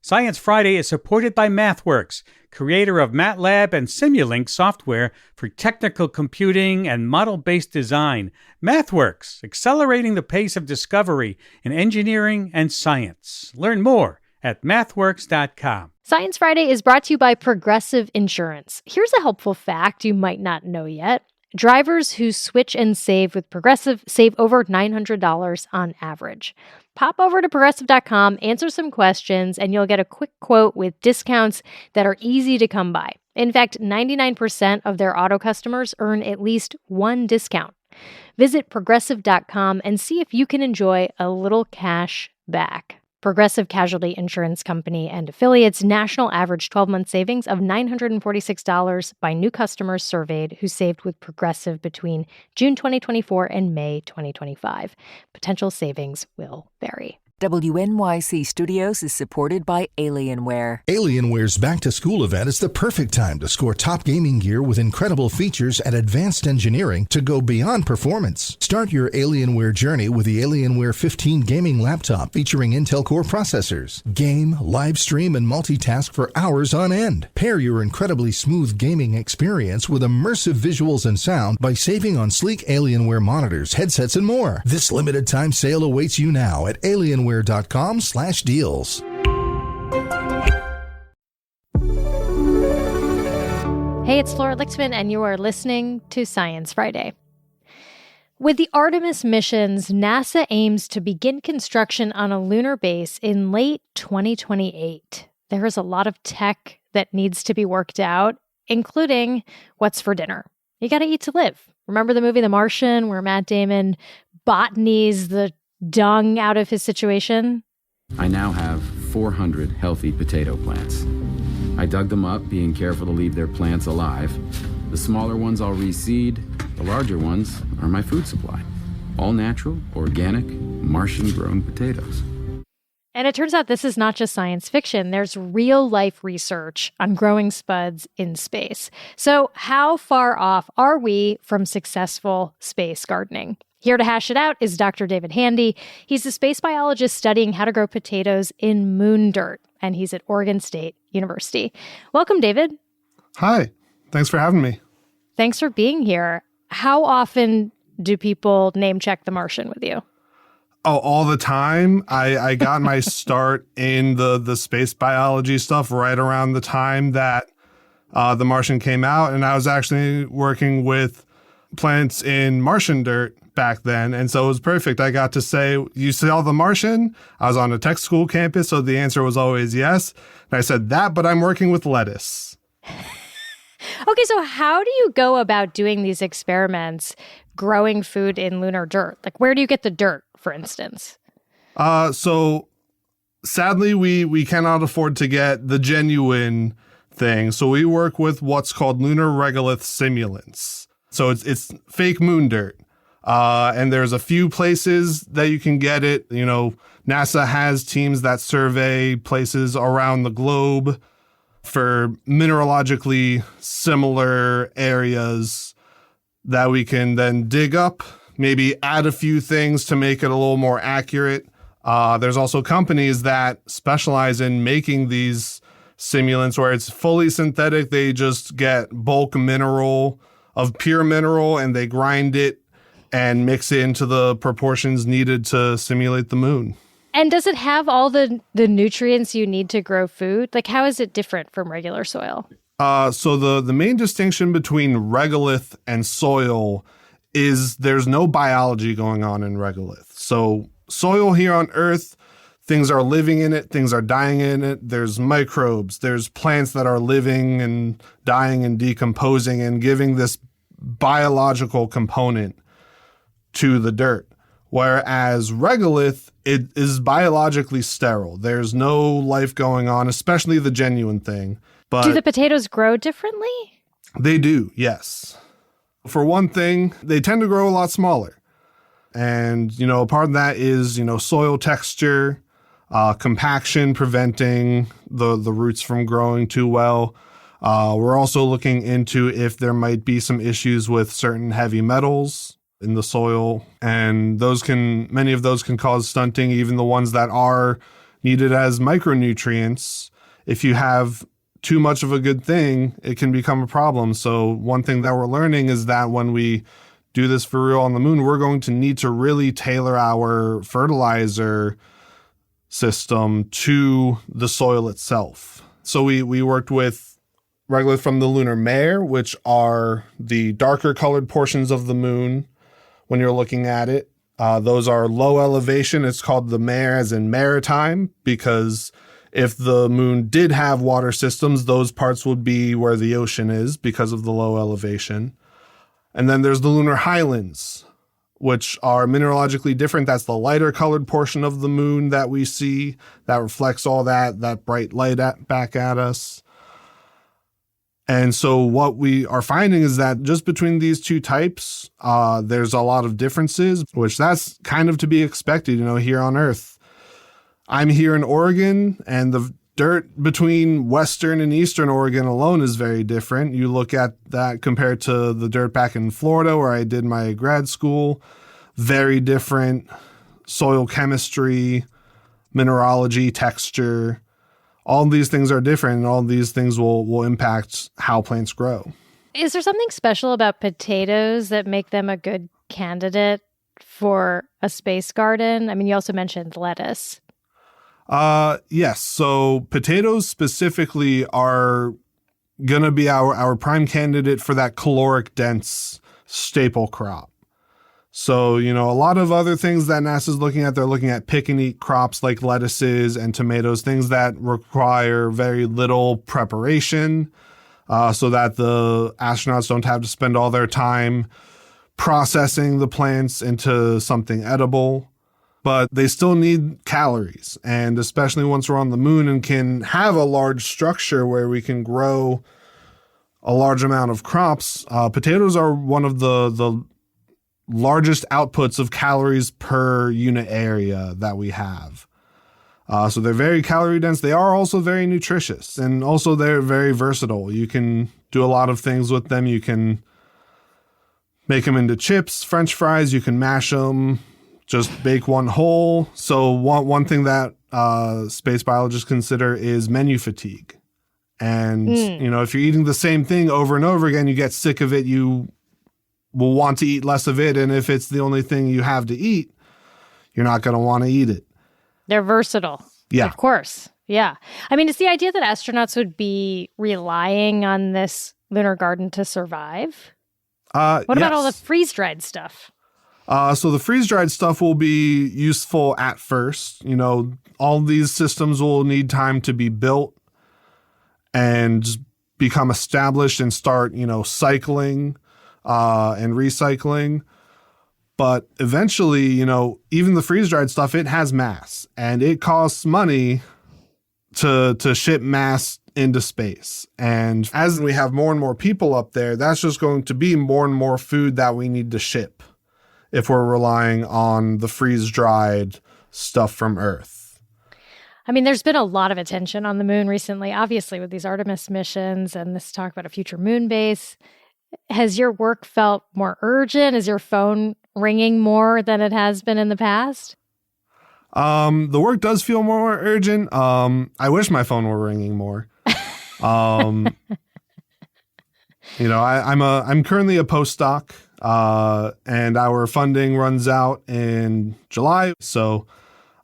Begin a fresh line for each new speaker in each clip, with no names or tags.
Science Friday is supported by MathWorks, creator of MATLAB and Simulink software for technical computing and model-based design. MathWorks, accelerating the pace of discovery in engineering and science. Learn more at mathworks.com.
Science Friday is brought to you by Progressive Insurance. Here's a helpful fact you might not know yet. Drivers who switch and save with Progressive save over $900 on average. Pop over to Progressive.com, answer some questions, and you'll get a quick quote with discounts that are easy to come by. In fact, 99% of their auto customers earn at least one discount. Visit Progressive.com and see if you can enjoy a little cash back. Progressive Casualty Insurance Company and Affiliates national average 12-month savings of $946 by new customers surveyed who saved with Progressive between June 2024 and May 2025. Potential savings will vary.
WNYC Studios is supported by Alienware.
Alienware's back-to-school event is the perfect time to score top gaming gear with incredible features and advanced engineering to go beyond performance. Start your Alienware journey with the Alienware 15 gaming laptop featuring Intel Core processors. Game, live stream, and multitask for hours on end. Pair your incredibly smooth gaming experience with immersive visuals and sound by saving on sleek Alienware monitors, headsets, and more. This limited time sale awaits you now at alienware.com/deals.
Hey, it's Flora Lichtman, and you are listening to Science Friday. With the Artemis missions, NASA aims to begin construction on a lunar base in late 2028. There is a lot of tech that needs to be worked out, including what's for dinner. You got to eat to live. Remember the movie The Martian, where Matt Damon botanies the dung out of his situation?
I now have 400 healthy potato plants. I dug them up, being careful to leave their plants alive. The smaller ones I'll reseed. The larger ones are my food supply. All natural, organic, Martian-grown potatoes.
And it turns out this is not just science fiction. There's real-life research on growing spuds in space. So how far off are we from successful space gardening? Here to hash it out is Dr. David Handy. He's a space biologist studying how to grow potatoes in moon dirt, and he's at Oregon State University. Welcome, David.
Hi. Thanks for having me.
Thanks for being here. How often do people name check The Martian with you?
Oh, all the time. I got my start in the space biology stuff right around the time that The Martian came out, and I was actually working with plants in Martian dirt back then, and so it was perfect. I got to say, you saw The Martian? I was on a tech school campus, so the answer was always yes. And I said that, but I'm working with lettuce.
Okay, so how do you go about doing these experiments, growing food in lunar dirt? Like, where do you get the dirt, for instance?
So sadly, we cannot afford to get the genuine thing. So we work with what's called lunar regolith simulants. So it's fake moon dirt. And there's a few places that you can get it. You know, NASA has teams that survey places around the globe for mineralogically similar areas that we can then dig up, maybe add a few things to make it a little more accurate. There's also companies that specialize in making these simulants where it's fully synthetic. They just get bulk mineral of pure mineral and they grind it and mix it into the proportions needed to simulate the moon.
And does it have all the nutrients you need to grow food? Like, how is it different from regular soil?
So the main distinction between regolith and soil is there's no biology going on in regolith. So soil here on Earth, things are living in it, things are dying in it. There's microbes, there's plants that are living and dying and decomposing and giving this biological component to the dirt. Whereas regolith, it is biologically sterile. There's no life going on, especially the genuine thing. But
do the potatoes grow differently?
They do, yes. For one thing, they tend to grow a lot smaller. And, part of that is, soil texture, compaction, preventing the roots from growing too well. We're also looking into if there might be some issues with certain heavy metals in the soil, and many of those can cause stunting, even the ones that are needed as micronutrients. If you have too much of a good thing, it can become a problem. So one thing that we're learning is that when we do this for real on the moon, we're going to need to really tailor our fertilizer system to the soil itself. So we worked with regolith from the lunar mare, which are the darker colored portions of the moon when you're looking at it. Those are low elevation. It's called the mare as in maritime, because if the moon did have water systems, those parts would be where the ocean is because of the low elevation. And then there's the lunar highlands, which are mineralogically different. That's the lighter colored portion of the moon that we see that reflects all that bright light back at us. And so what we are finding is that just between these two types, there's a lot of differences, which that's kind of to be expected, here on Earth. I'm here in Oregon, and the dirt between Western and Eastern Oregon alone is very different. You look at that compared to the dirt back in Florida where I did my grad school, very different soil chemistry, mineralogy, texture. All these things are different, and all these things will impact how plants grow.
Is there something special about potatoes that make them a good candidate for a space garden? I mean, you also mentioned lettuce.
Yes. So potatoes specifically are going to be our prime candidate for that caloric dense staple crop. So, a lot of other things that NASA's looking at, they're looking at pick and eat crops like lettuces and tomatoes, things that require very little preparation, so that the astronauts don't have to spend all their time processing the plants into something edible. But they still need calories, and especially once we're on the moon and can have a large structure where we can grow a large amount of crops, potatoes are one of the largest outputs of calories per unit area that we have. So they're very calorie dense. They are also very nutritious, and also they're very versatile. You can do a lot of things with them. You can make them into chips, French fries. You can mash them. Just bake one whole. So one thing that space biologists consider is menu fatigue. And, if you're eating the same thing over and over again, you get sick of it. You will want to eat less of it. And if it's the only thing you have to eat, you're not going to want to eat it.
They're versatile.
Yeah.
Of course. Yeah. I mean, it's the idea that astronauts would be relying on this lunar garden to survive. What about all the freeze-dried stuff?
So the freeze-dried stuff will be useful at first. All these systems will need time to be built and become established and start, cycling and recycling. But eventually, even the freeze-dried stuff, it has mass, and it costs money to ship mass into space. And as we have more and more people up there, that's just going to be more and more food that we need to ship if we're relying on the freeze-dried stuff from Earth.
I mean, there's been a lot of attention on the moon recently, obviously, with these Artemis missions and this talk about a future moon base. Has your work felt more urgent? Is your phone ringing more than it has been in the past?
The work does feel more urgent. I wish my phone were ringing more. I'm currently a postdoc. And our funding runs out in July. So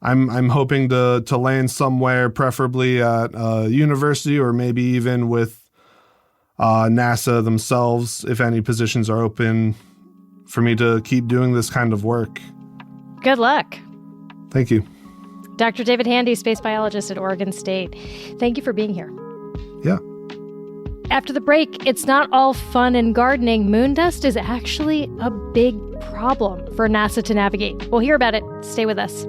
I'm hoping to land somewhere, preferably at a university or maybe even with NASA themselves, if any positions are open, for me to keep doing this kind of work.
Good luck.
Thank you.
Dr. David Handy, space biologist at Oregon State. Thank you for being here.
Yeah.
After the break, it's not all fun and gardening. Moon dust is actually a big problem for NASA to navigate. We'll hear about it. Stay with us.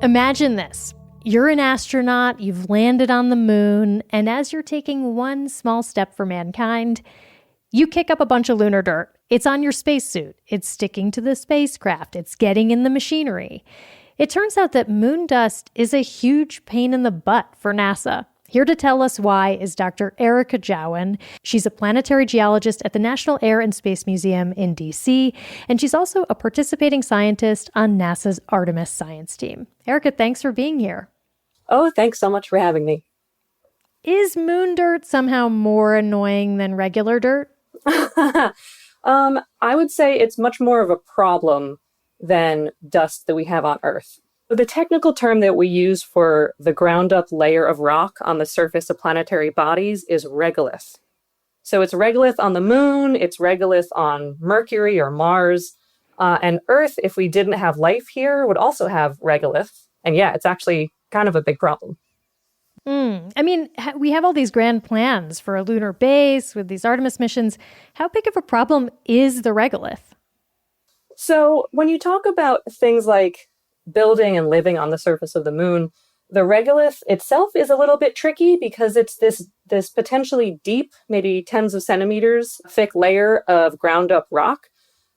Imagine this. You're an astronaut, you've landed on the moon, and as you're taking one small step for mankind, you kick up a bunch of lunar dirt. It's on your spacesuit. It's sticking to the spacecraft. It's getting in the machinery. It turns out that moon dust is a huge pain in the butt for NASA. Here to tell us why is Dr. Erica Jawin. She's a planetary geologist at the National Air and Space Museum in D.C., and she's also a participating scientist on NASA's Artemis science team. Erica, thanks for being here.
Oh, thanks so much for having me.
Is moon dirt somehow more annoying than regular dirt?
I would say it's much more of a problem than dust that we have on Earth. The technical term that we use for the ground-up layer of rock on the surface of planetary bodies is regolith. So it's regolith on the moon, it's regolith on Mercury or Mars, and Earth, if we didn't have life here, would also have regolith. And yeah, it's actually kind of a big problem.
I mean, we have all these grand plans for a lunar base with these Artemis missions. How big of a problem is the regolith?
So when you talk about things like building and living on the surface of the moon, the regolith itself is a little bit tricky because it's this potentially deep, maybe tens of centimeters thick layer of ground up rock.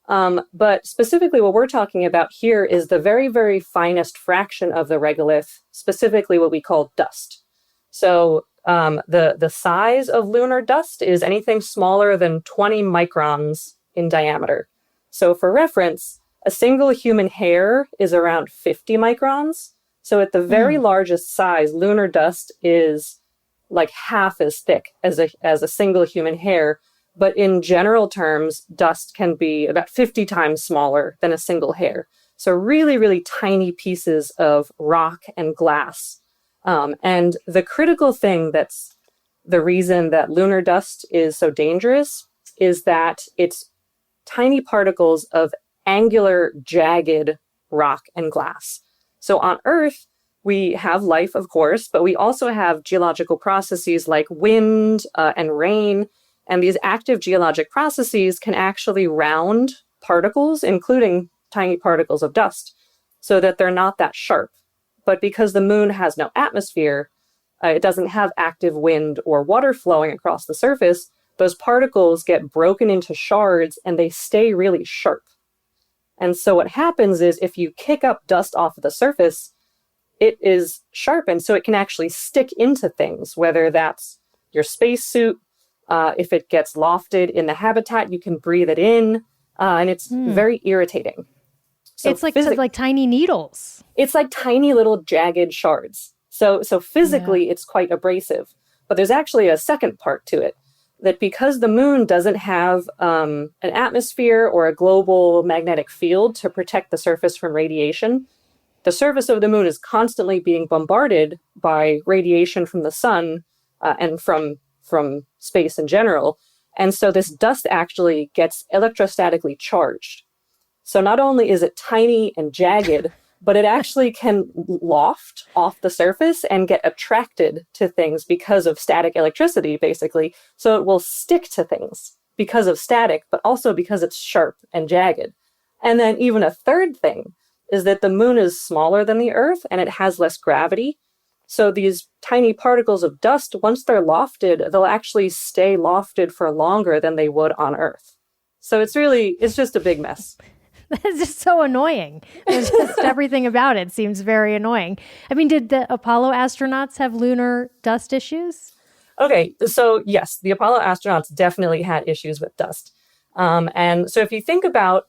But specifically what we're talking about here is the very, very finest fraction of the regolith, specifically what we call dust. So the size of lunar dust is anything smaller than 20 microns in diameter. So for reference, a single human hair is around 50 microns. So at the very largest size, lunar dust is like half as thick as a single human hair. But in general terms, dust can be about 50 times smaller than a single hair. So really, really tiny pieces of rock and glass. And the critical thing that's the reason that lunar dust is so dangerous is that it's tiny particles of angular, jagged rock and glass. So on Earth, we have life, of course, but we also have geological processes like wind and rain. And these active geologic processes can actually round particles, including tiny particles of dust, so that they're not that sharp. But because the moon has no atmosphere, it doesn't have active wind or water flowing across the surface, those particles get broken into shards and they stay really sharp. And so what happens is if you kick up dust off of the surface, it is sharpened so it can actually stick into things, whether that's your spacesuit. If it gets lofted in the habitat, you can breathe it in, and it's very irritating. So
it's like tiny needles.
It's like tiny little jagged shards. So physically, it's quite abrasive. But there's actually a second part to it, that because the moon doesn't have an atmosphere or a global magnetic field to protect the surface from radiation, the surface of the moon is constantly being bombarded by radiation from the sun and from space in general. And so this dust actually gets electrostatically charged. So not only is it tiny and jagged, but it actually can loft off the surface and get attracted to things because of static electricity, basically. So it will stick to things because of static, but also because it's sharp and jagged. And then even a third thing is that the moon is smaller than the Earth and it has less gravity. So these tiny particles of dust, once they're lofted, they'll actually stay lofted for longer than they would on Earth. So it's just a big mess.
That's just so annoying. It's just everything about it seems very annoying. I mean, did the Apollo astronauts have lunar dust issues?
Okay, so yes, the Apollo astronauts definitely had issues with dust. And so if you think about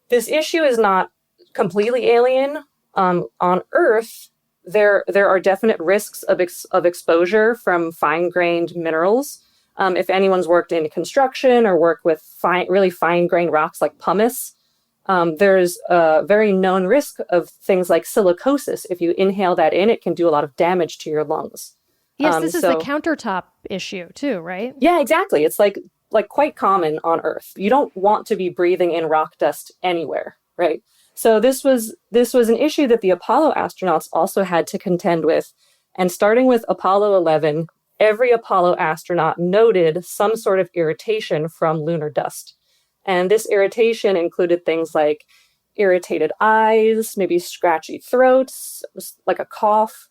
this issue is not completely alien. On Earth, there are definite risks of exposure from fine-grained minerals. If anyone's worked in construction or worked with really fine-grained rocks like pumice, there's a very known risk of things like silicosis. If you inhale that in, it can do a lot of damage to your lungs.
Yes, this is the countertop issue too, right?
Yeah, exactly. It's like quite common on Earth. You don't want to be breathing in rock dust anywhere, right? So this was an issue that the Apollo astronauts also had to contend with. And starting with Apollo 11, every Apollo astronaut noted some sort of irritation from lunar dust. And this irritation included things like irritated eyes, maybe scratchy throats, like a cough.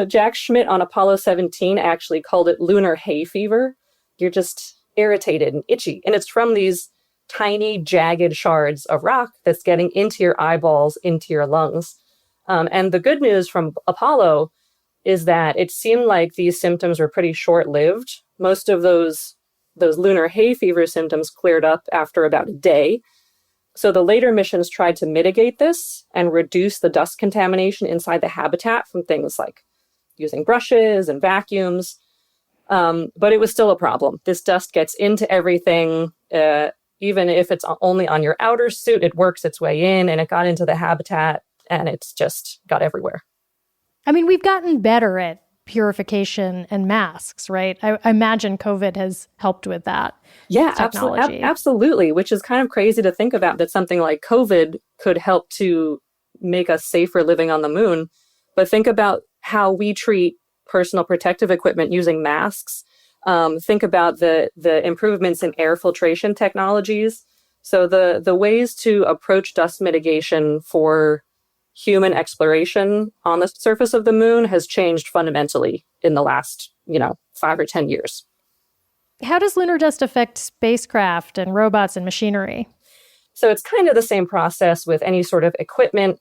Jack Schmitt on Apollo 17 actually called it lunar hay fever. You're just irritated and itchy. And it's from these tiny, jagged shards of rock that's getting into your eyeballs, into your lungs. And the good news from Apollo is that it seemed like these symptoms were pretty short-lived. Most of those lunar hay fever symptoms cleared up after about a day. So the later missions tried to mitigate this and reduce the dust contamination inside the habitat from things like using brushes and vacuums. But it was still a problem. This dust gets into everything. Even if it's only on your outer suit, it works its way in, and it got into the habitat, and it's just got everywhere.
I mean, we've gotten better at purification and masks, right? I imagine COVID has helped with that.
Yeah, absolutely, which is kind of crazy to think about, that something like COVID could help to make us safer living on the moon. But think about how we treat personal protective equipment using masks. Think about the improvements in air filtration technologies. So the ways to approach dust mitigation for human exploration on the surface of the moon has changed fundamentally in the last, 5 or 10 years.
How does lunar dust affect spacecraft and robots and machinery?
So it's kind of the same process with any sort of equipment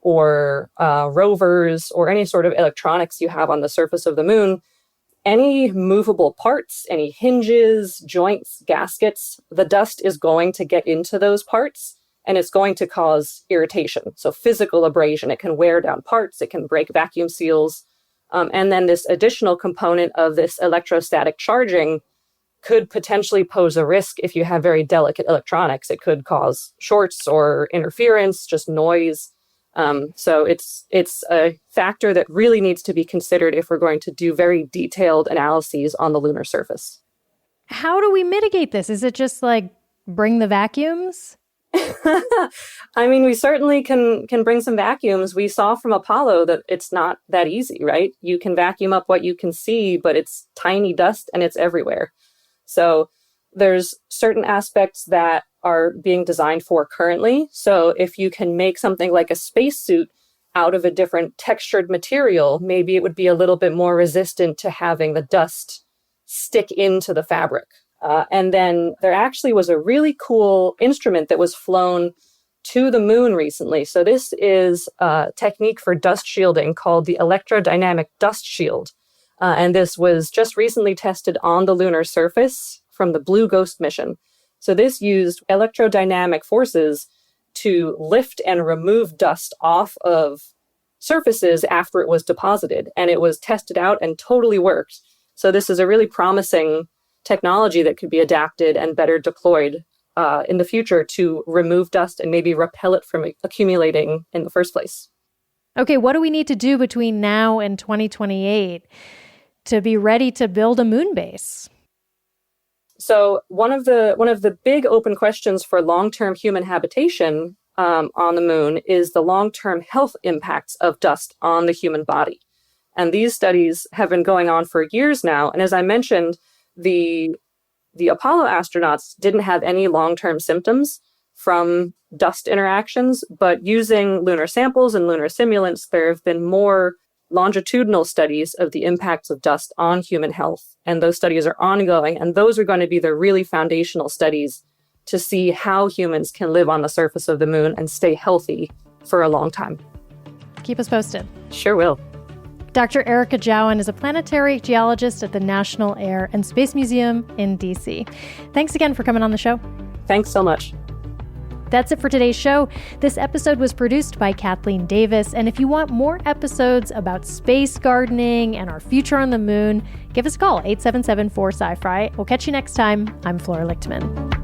or rovers or any sort of electronics you have on the surface of the moon. Any movable parts, any hinges, joints, gaskets, the dust is going to get into those parts, and it's going to cause irritation. So physical abrasion, it can wear down parts, it can break vacuum seals. And then this additional component of this electrostatic charging could potentially pose a risk if you have very delicate electronics. It could cause shorts or interference, just noise. So it's a factor that really needs to be considered if we're going to do very detailed analyses on the lunar surface.
How do we mitigate this? Is it just like bring the vacuums?
I mean, we certainly can bring some vacuums. We saw from Apollo that it's not that easy, right? You can vacuum up what you can see, but it's tiny dust and it's everywhere. So there's certain aspects that are being designed for currently. So if you can make something like a spacesuit out of a different textured material, maybe it would be a little bit more resistant to having the dust stick into the fabric. And then there actually was a really cool instrument that was flown to the moon recently. So this is a technique for dust shielding called the electrodynamic dust shield. And this was just recently tested on the lunar surface from the Blue Ghost mission. So this used electrodynamic forces to lift and remove dust off of surfaces after it was deposited. And it was tested out and totally worked. So this is a really promising technology that could be adapted and better deployed in the future to remove dust and maybe repel it from accumulating in the first place.
Okay, what do we need to do between now and 2028 to be ready to build a moon base?
So one of the big open questions for long-term human habitation on the moon is the long-term health impacts of dust on the human body. And these studies have been going on for years now. And as I mentioned, the Apollo astronauts didn't have any long-term symptoms from dust interactions, but using lunar samples and lunar simulants, there have been more longitudinal studies of the impacts of dust on human health. And those studies are ongoing, and those are going to be the really foundational studies to see how humans can live on the surface of the moon and stay healthy for a long time.
Keep us posted.
Sure will.
Dr. Erica Jawin is a planetary geologist at the National Air and Space Museum in DC. Thanks again for coming on the show.
Thanks so much.
That's it for today's show. This episode was produced by Kathleen Davis. And if you want more episodes about space gardening and our future on the moon, give us a call, 877-4-SCI-FRI. We'll catch you next time. I'm Flora Lichtman.